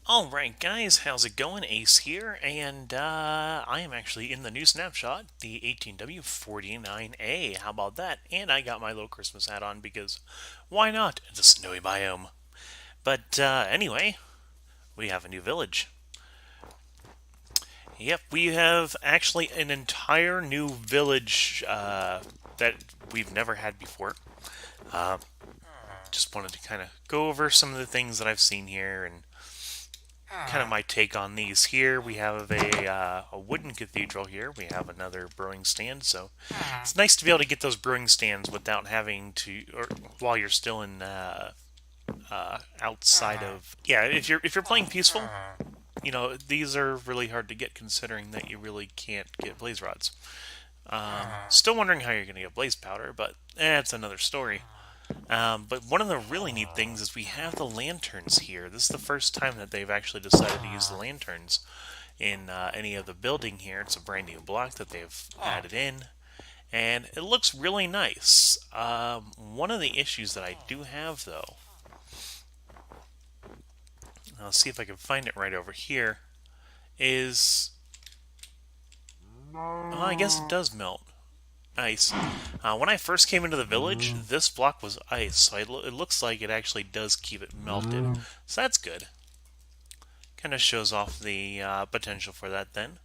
Alright guys, how's it going? Ace here, and I am actually in the new snapshot, the 18W49A. How about that? And I got my little Christmas hat on because why not? It's a snowy biome. But anyway, we have a new village. Yep, we have actually an entire new village that we've never had before. Uh, just wanted to kind of go over some of the things that I've seen here and kind of my take on these. Here we have a wooden cathedral here. We have another brewing stand, so it's nice to be able to get those brewing stands without having to, or while you're still in outside of. Yeah, if you're playing peaceful, these are really hard to get considering that you really can't get blaze rods. Still wondering how you're going to get blaze powder, but that's another story. But one of the really neat things is we have the lanterns here. This is the first time that they've actually decided to use the lanterns in any of the building here. It's a brand new block that they've added in, and it looks really nice. One of the issues that I do have, though, I'll see if I can find it right over here, is... Oh, I guess it does melt. Ice. When I first came into the village, this block was ice, so it looks like it actually does keep it melted. So that's good. Kind of shows off the potential for that then.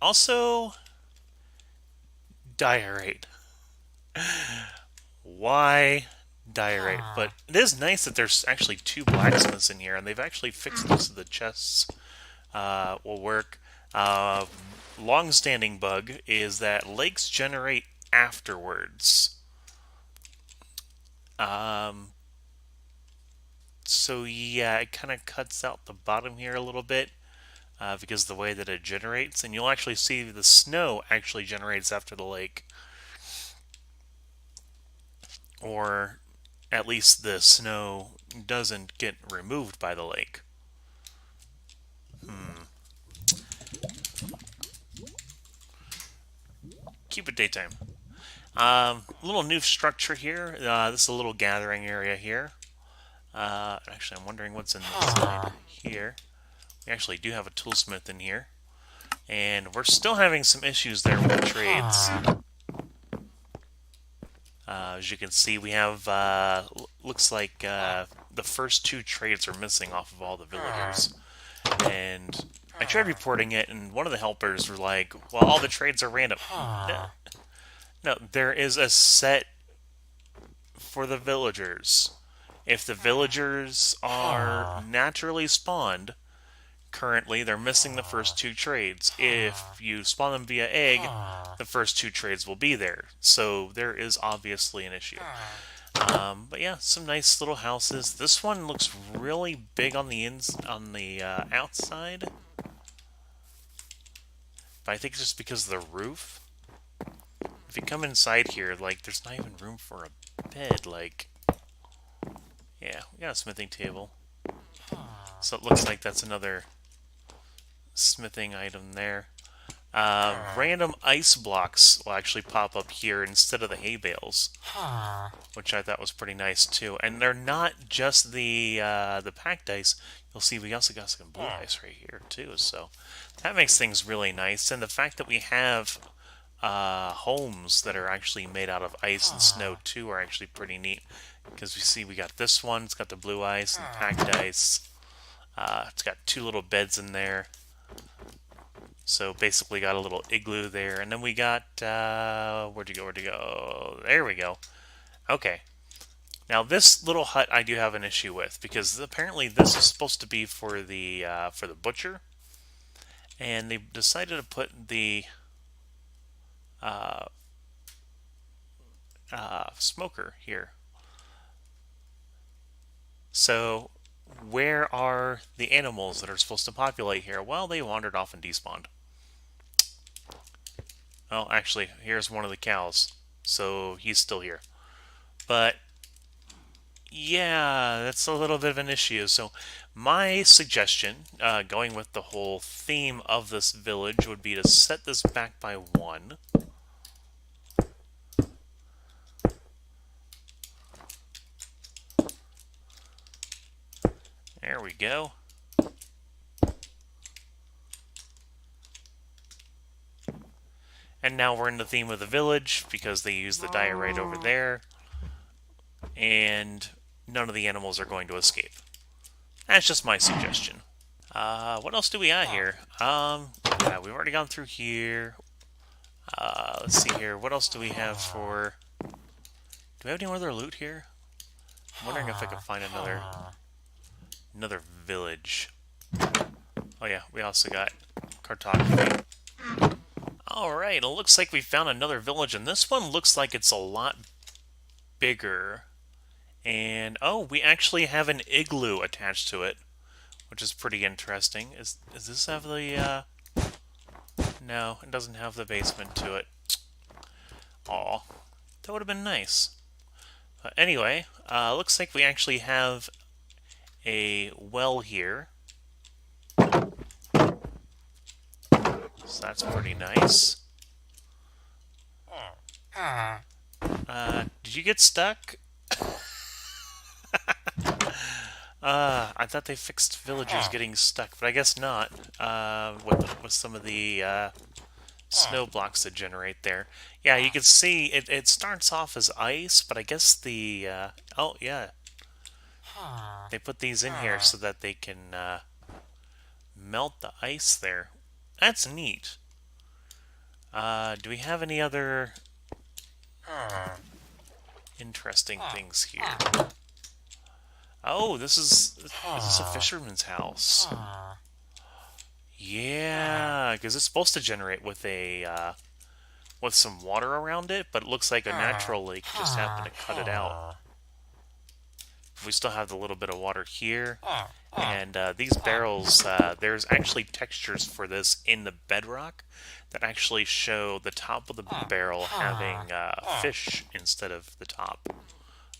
Also, diorite. Why diorite? But it is nice that there's actually two blacksmiths in here, and they've actually fixed most of the chests will work. Long-standing bug is that lakes generate afterwards. So yeah, it kind of cuts out the bottom here a little bit because of the way that it generates, and you'll actually see the snow actually generates after the lake, or at least the snow doesn't get removed by the lake. Keep it daytime. Little new structure here. This is a little gathering area here. Actually, I'm wondering what's inside here. We actually do have a toolsmith in here. And we're still having some issues there with the trades. As you can see, we have, looks like the first two trades are missing off of all the villagers. And I tried reporting it, and one of the helpers were like, well, all the trades are random. No, there is a set for the villagers. If the villagers are naturally spawned, currently they're missing the first two trades. If you spawn them via egg, the first two trades will be there. So there is obviously an issue. But yeah, some nice little houses. This one looks really big on the outside. But I think it's just because of the roof. If you come inside here, like, there's not even room for a bed, like... Yeah, we got a smithing table. So it looks like that's another smithing item there. Random ice blocks will actually pop up here instead of the hay bales, which I thought was pretty nice too. And they're not just the packed ice. You'll see we also got some blue ice right here too. So that makes things really nice. And the fact that we have homes that are actually made out of ice and snow too are actually pretty neat. Because we see we got this one. It's got the blue ice and packed ice. It's got two little beds in there. So basically got a little igloo there. And then we got, where'd you go? There we go. Okay. Now this little hut I do have an issue with, because apparently this is supposed to be for the butcher. And they decided to put the smoker here. So where are the animals that are supposed to populate here? Well, they wandered off and despawned. Well, actually, here's one of the cows, so he's still here. But, yeah, that's a little bit of an issue. So, my suggestion, going with the whole theme of this village, would be to set this back by 1. There we go. And now we're in the theme of the village because they use the diorite over there. And none of the animals are going to escape. That's just my suggestion. What else do we got here? Yeah, we've already gone through here. Let's see here. What else do we have for... Do we have any other loot here? I'm wondering if I can find another village. Oh yeah, we also got cartography. Alright, it looks like we found another village, and this one looks like it's a lot bigger. And, oh, we actually have an igloo attached to it, which is pretty interesting. Does this have the, No, it doesn't have the basement to it. Aw, that would have been nice. Anyway, looks like we actually have a well here. So that's pretty nice. Did you get stuck? I thought they fixed villagers getting stuck, but I guess not. With some of the snow blocks that generate there. Yeah, you can see it starts off as ice, but I guess the... oh, yeah. They put these in here so that they can melt the ice there. That's neat. Do we have any other interesting things here? Oh, is this a fisherman's house? Yeah, because it's supposed to generate with a with some water around it, but it looks like a natural lake just happened to cut it out. We still have the little bit of water here, and these barrels, there's actually textures for this in the bedrock that actually show the top of the barrel having fish instead of the top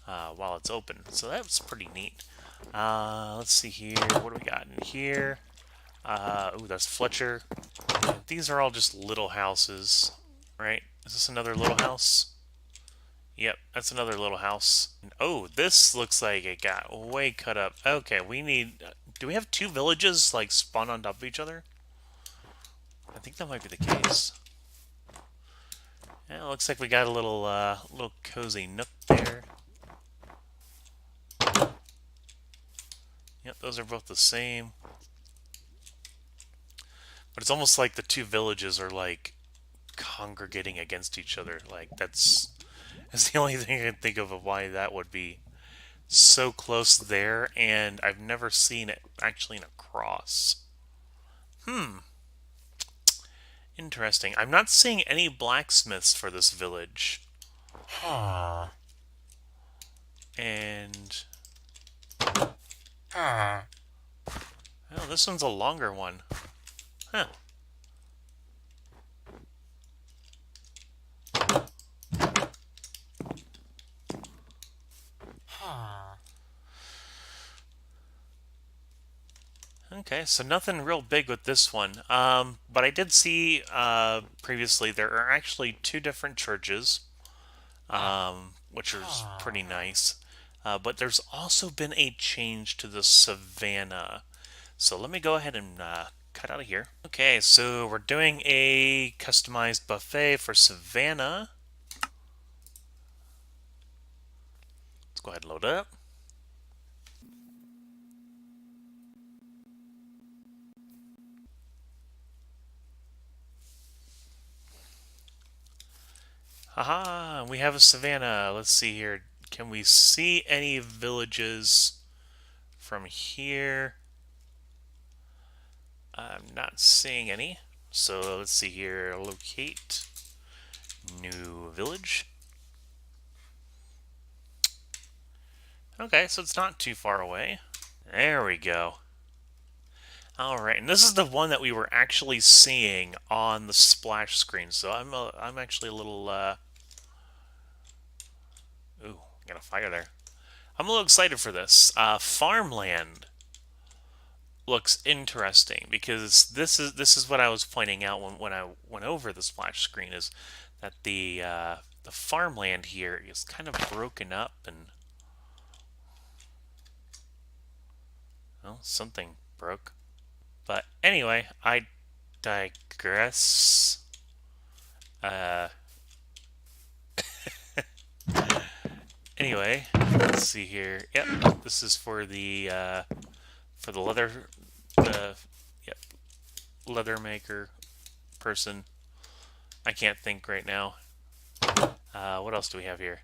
while it's open. So that's pretty neat. Let's see here. What do we got in here? Ooh, that's Fletcher. These are all just little houses, right? Is this another little house? Yep, that's another little house. Oh, this looks like it got way cut up. Okay, we need... do we have two villages, like, spawn on top of each other? I think that might be the case. Yeah, it looks like we got a little cozy nook there. Yep, those are both the same. But it's almost like the two villages are, like, congregating against each other. Like, that's the only thing I can think of why that would be so close there, and I've never seen it actually in a cross. Interesting. I'm not seeing any blacksmiths for this village. And... oh, this one's a longer one. Huh. Okay, so nothing real big with this one. But I did see previously there are actually two different churches, which is pretty nice. But there's also been a change to the Savannah. So let me go ahead and cut out of here. Okay, so we're doing a customized buffet for Savannah. Let's go ahead and load it up. Haha, we have a Savannah. Let's see here. Can we see any villages from here? I'm not seeing any. So let's see here. Locate new village. Okay, so it's not too far away. There we go. Alright, and this is the one that we were actually seeing on the splash screen. So I'm actually a little ooh, got a fire there. I'm a little excited for this. Farmland looks interesting because this is what I was pointing out when I went over the splash screen, is that the farmland here is kind of broken up, and well, something broke. But anyway, I digress. Uh, anyway, let's see here. Yep, this is for the leather, the yep, leather maker person. I can't think right now. What else do we have here?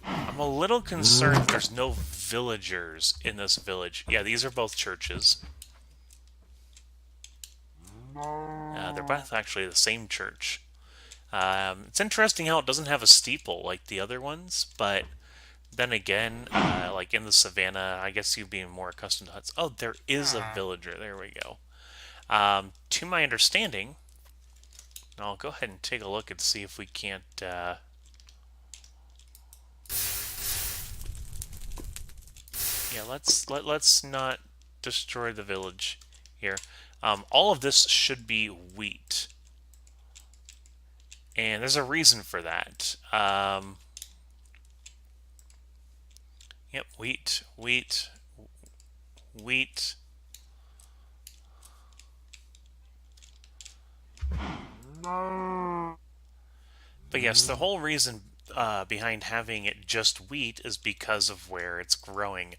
I'm a little concerned there's no villagers in this village. Yeah, these are both churches. They're both actually the same church. It's interesting how it doesn't have a steeple like the other ones, but then again, like in the Savannah, I guess you'd be more accustomed to huts. Oh, there is a villager. There we go. To my understanding, I'll go ahead and take a look and see if we can't... Yeah, let's not destroy the village here. All of this should be wheat. And there's a reason for that. Yep, wheat, wheat, wheat. But yes, the whole reason behind having it just wheat is because of where it's growing.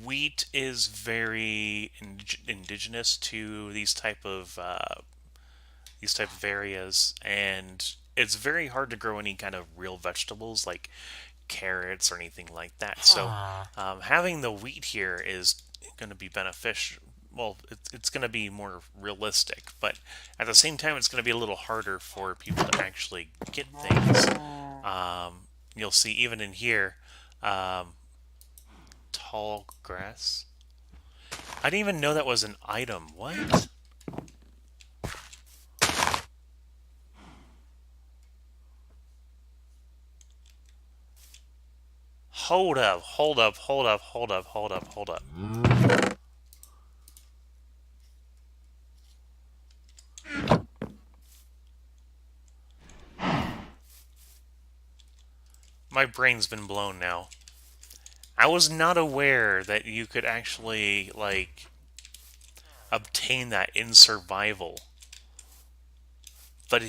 Wheat is very indigenous to these type of areas, and it's very hard to grow any kind of real vegetables like carrots or anything like that. So having the wheat here is going to be beneficial. Well, it's going to be more realistic, but at the same time, it's going to be a little harder for people to actually get things. You'll see even in here, tall grass. I didn't even know that was an item. What? Hold up, hold up, hold up, hold up, hold up, hold up. My brain's been blown now. I was not aware that you could actually, like, obtain that in survival. But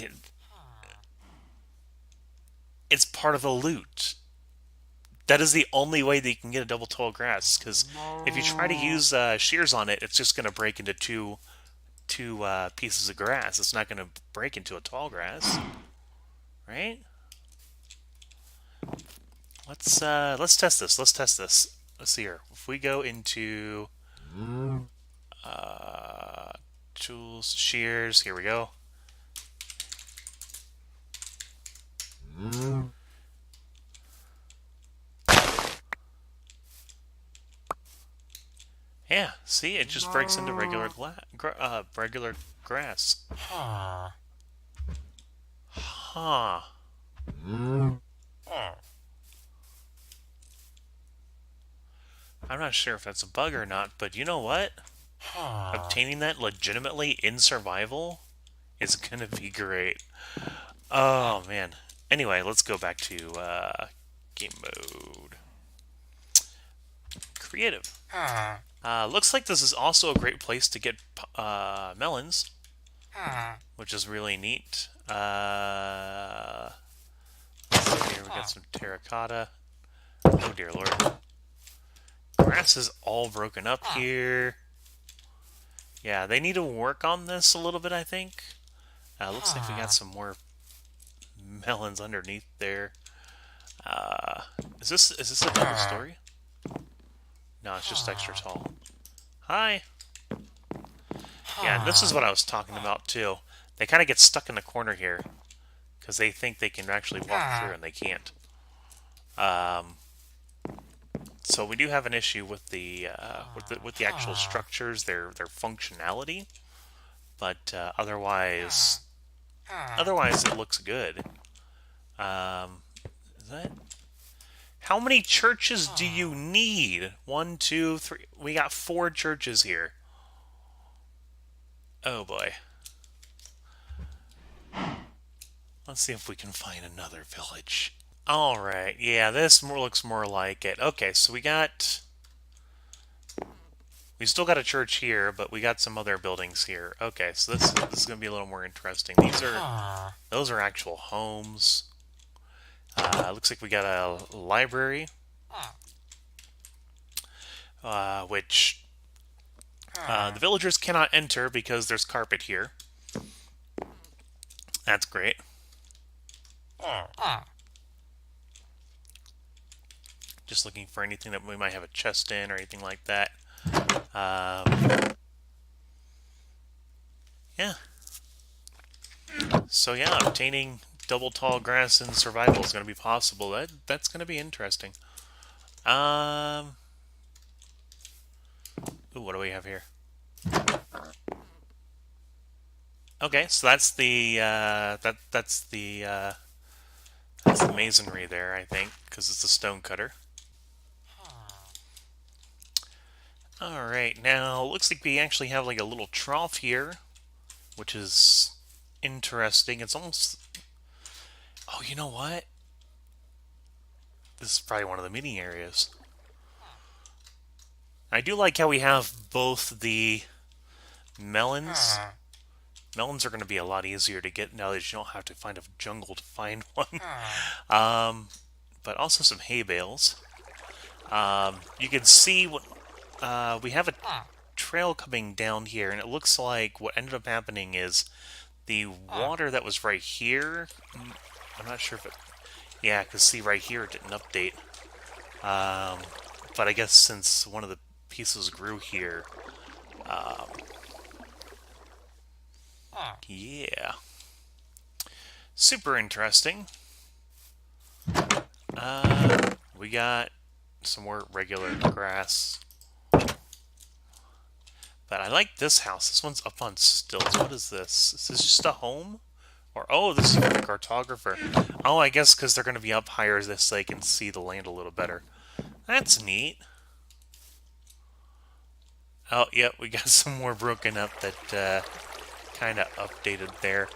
it's part of the loot. That is the only way that you can get a double tall grass, because if you try to use shears on it, it's just going to break into two pieces of grass. It's not going to break into a tall grass, right? Let's test this. Let's test this. Let's see here. If we go into tools, shears, here we go. Yeah, see, it just breaks into regular grass. Huh. I'm not sure if that's a bug or not, but you know what? Obtaining that legitimately in survival is gonna be great. Oh, man. Anyway, let's go back to game mode. Creative. Looks like this is also a great place to get melons, which is really neat. Let's see here, we got some terracotta. Oh, dear Lord. Grass is all broken up here. Yeah, they need to work on this a little bit, I think. Looks like we got some more melons underneath there. Is this a double story? No, it's just extra tall. Hi! Yeah, this is what I was talking about, too. They kind of get stuck in the corner here, because they think they can actually walk through, and they can't. So we do have an issue with the actual structures, their functionality, but otherwise it looks good. Is that? How many churches do you need? 1, 2, 3. We got 4 churches here. Oh boy. Let's see if we can find another village. Alright, yeah, this looks more like it. Okay, so we still got a church here, but we got some other buildings here. Okay, so this is gonna be a little more interesting. Those are actual homes. Looks like we got a library, which the villagers cannot enter because there's carpet here. That's great. Just looking for anything that we might have a chest in or anything like that. Yeah. So yeah, obtaining double tall grass in survival is going to be possible. That's going to be interesting. Um. Ooh, what do we have here? Okay, so that's the masonry there, I think, because it's a stone cutter. All right, now looks like we actually have like a little trough here, which is interesting. It's almost. Oh, you know what? This is probably one of the meeting areas. I do like how we have both the melons. Melons are going to be a lot easier to get now that you don't have to find a jungle to find one. But also some hay bales. You can see what we have a trail coming down here, and it looks like what ended up happening is the water that was right here. I'm not sure if it. Yeah, because see right here it didn't update. But I guess since one of the pieces grew here, yeah, super interesting. We got some more regular grass. But I like this house. This one's up on stilts. What is this? Is this just a home? Or, oh, this is for the cartographer. Oh, I guess because they're going to be up higher this so they can see the land a little better. That's neat. Oh, yep, we got some more broken up that kind of updated there.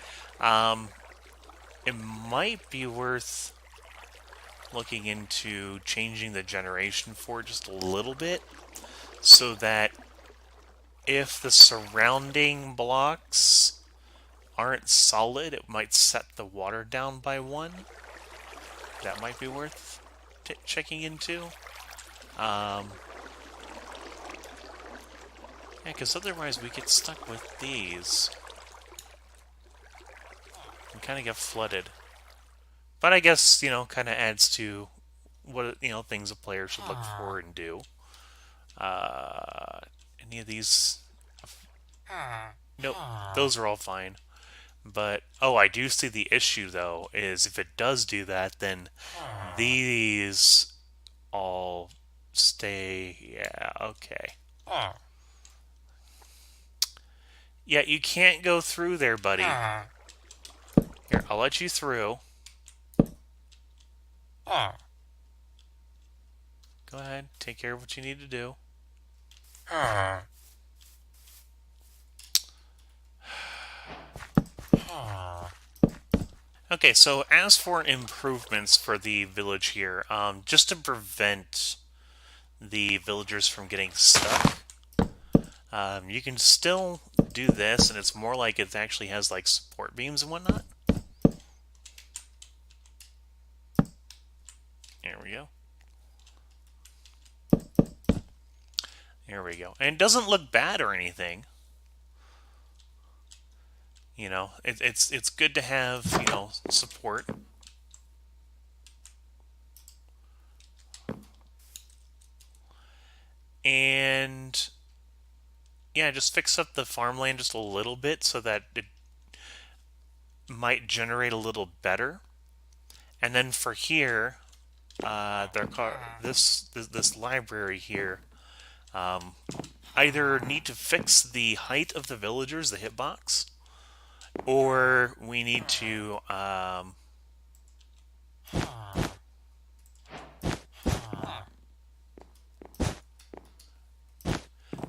It might be worth looking into changing the generation for just a little bit so that if the surrounding blocks aren't solid, it might set the water down by 1. That might be worth checking into. Yeah, because otherwise we get stuck with these. We kind of get flooded. But I guess, kind of adds to what, things a player should look for and do. Any of these? Nope, those are all fine. But, oh, I do see the issue, though, is if it does do that, then these all stay... Yeah, okay. Yeah, you can't go through there, buddy. Here, I'll let you through. Go ahead, take care of what you need to do. Okay, so as for improvements for the village here, just to prevent the villagers from getting stuck, you can still do this, and it's more like it actually has like support beams and whatnot. There we go. There we go. And it doesn't look bad or anything. It's good to have, support. And yeah, just fix up the farmland just a little bit so that it might generate a little better. And then for here, this library here, either need to fix the height of the villagers, the hitbox, or we need to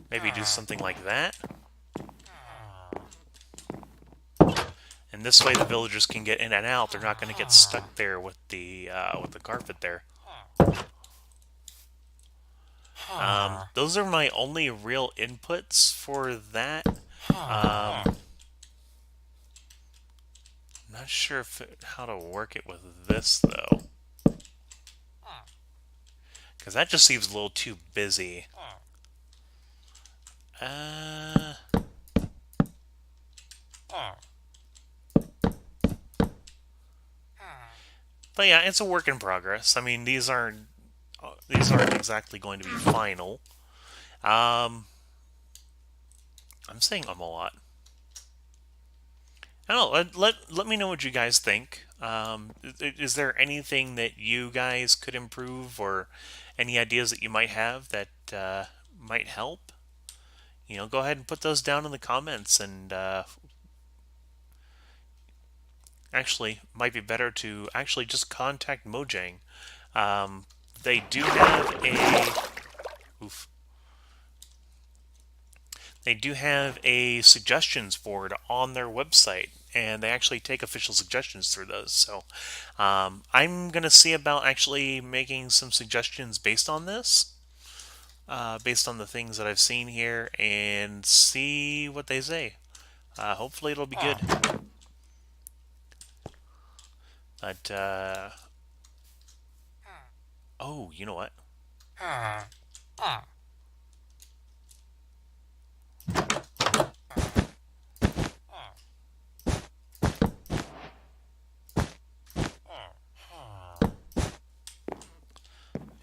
maybe do something like that. And this way the villagers can get in and out. They're not going to get stuck there with the carpet there. Those are my only real inputs for that. I'm not sure how to work it with this, though. Because that just seems a little too busy. But yeah, it's a work in progress. I mean, these aren't exactly going to be final. I'm saying a lot. I don't know. Let me know what you guys think. Is there anything that you guys could improve, or any ideas that you might have that might help? Go ahead and put those down in the comments. And actually, might be better to actually just contact Mojang. They do have a They do have a suggestions board on their website, and they actually take official suggestions through those. So I'm going to see about actually making some suggestions based on this, based on the things that I've seen here, and see what they say. Hopefully it'll be good. But, oh, you know what?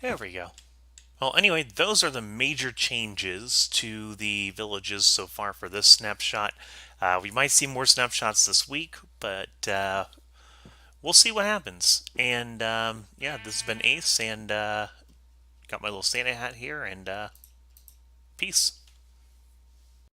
There we go. Well, anyway, those are the major changes to the villages so far for this snapshot. We might see more snapshots this week, but we'll see what happens. And yeah, this has been Ace, and got my little Santa hat here, and peace.